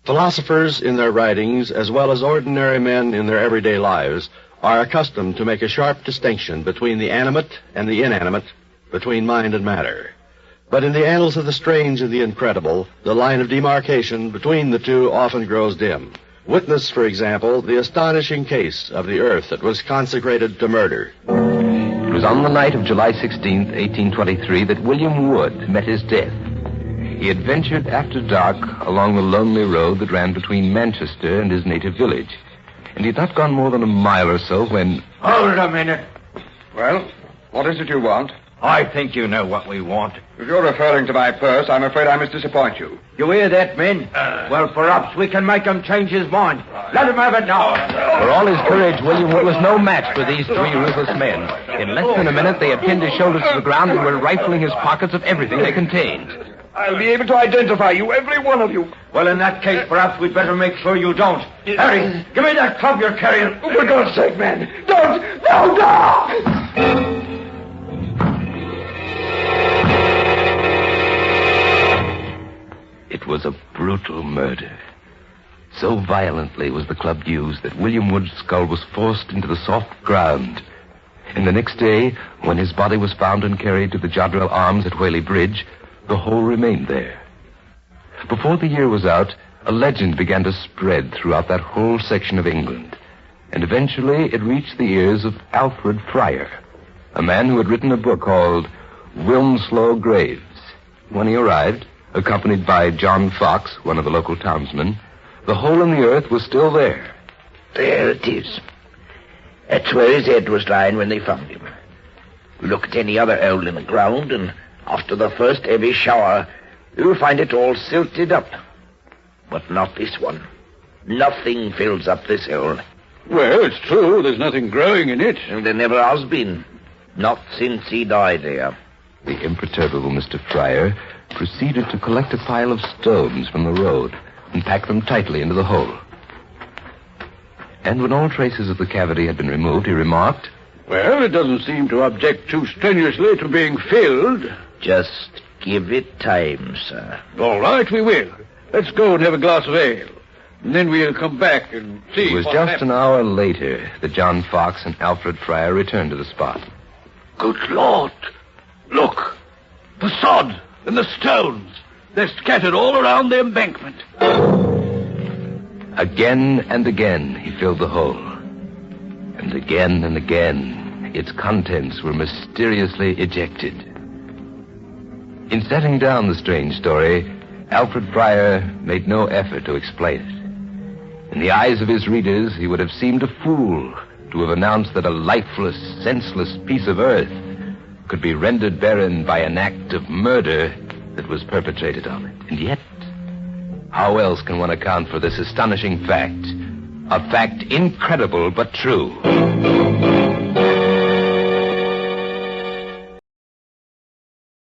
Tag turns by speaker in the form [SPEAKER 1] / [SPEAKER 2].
[SPEAKER 1] Philosophers in their writings, as well as ordinary men in their everyday lives, are accustomed to make a sharp distinction between the animate and the inanimate, between mind and matter. But in the annals of the strange and the incredible, the line of demarcation between the two often grows dim. Witness, for example, the astonishing case of the earth that was consecrated to murder.
[SPEAKER 2] It was on the night of July 16th, 1823, that William Wood met his death. He had ventured after dark along the lonely road that ran between Manchester and his native village. And he had not gone more than a mile or so when...
[SPEAKER 3] Hold a minute.
[SPEAKER 4] Well, what is it you want?
[SPEAKER 3] I think you know what we want.
[SPEAKER 4] If you're referring to my purse, I'm afraid I must disappoint you.
[SPEAKER 3] You hear that, men? Well, perhaps we can make him change his mind. Let him have it now.
[SPEAKER 2] For all his courage, William Wood was no match for these three ruthless men. In less than a minute, they had pinned his shoulders to the ground and were rifling his pockets of everything they contained.
[SPEAKER 4] I'll be able to identify you, every one of you.
[SPEAKER 3] Well, in that case, perhaps we'd better make sure you don't. Harry, give me that club you're carrying.
[SPEAKER 4] For God's sake, man, don't! No!
[SPEAKER 2] It was a brutal murder. So violently was the club used that William Wood's skull was forced into the soft ground. And the next day, when his body was found and carried to the Jodrell Arms at Whaley Bridge, the hole remained there. Before the year was out, a legend began to spread throughout that whole section of England. And eventually it reached the ears of Alfred Fryer, a man who had written a book called Wilmslow Graves. When he arrived, accompanied by John Fox, one of the local townsmen, the hole in the earth was still there.
[SPEAKER 5] There it is. That's where his head was lying when they found him. We look at any other hole in the ground, and after the first heavy shower, you'll find it all silted up. But not this one. Nothing fills up this hole.
[SPEAKER 6] Well, it's true. There's nothing growing in it.
[SPEAKER 5] And there never has been. Not since he died there.
[SPEAKER 2] The imperturbable Mr. Fryer proceeded to collect a pile of stones from the road and pack them tightly into the hole. And when all traces of the cavity had been removed, he remarked,
[SPEAKER 6] Well, it doesn't seem to object too strenuously to being filled.
[SPEAKER 5] Just give it time, sir.
[SPEAKER 6] All right, we will. Let's go and have a glass of ale. And then we'll come back and see.
[SPEAKER 2] It was just an hour later that John Fox and Alfred Fryer returned to the spot.
[SPEAKER 6] Good Lord! Look! The sod and the stones. They're scattered all around the embankment.
[SPEAKER 2] Again and again he filled the hole. And again, its contents were mysteriously ejected. In setting down the strange story, Alfred Fryer made no effort to explain it. In the eyes of his readers, he would have seemed a fool to have announced that a lifeless, senseless piece of earth could be rendered barren by an act of murder that was perpetrated on it. And yet, how else can one account for this astonishing fact? A fact incredible but true.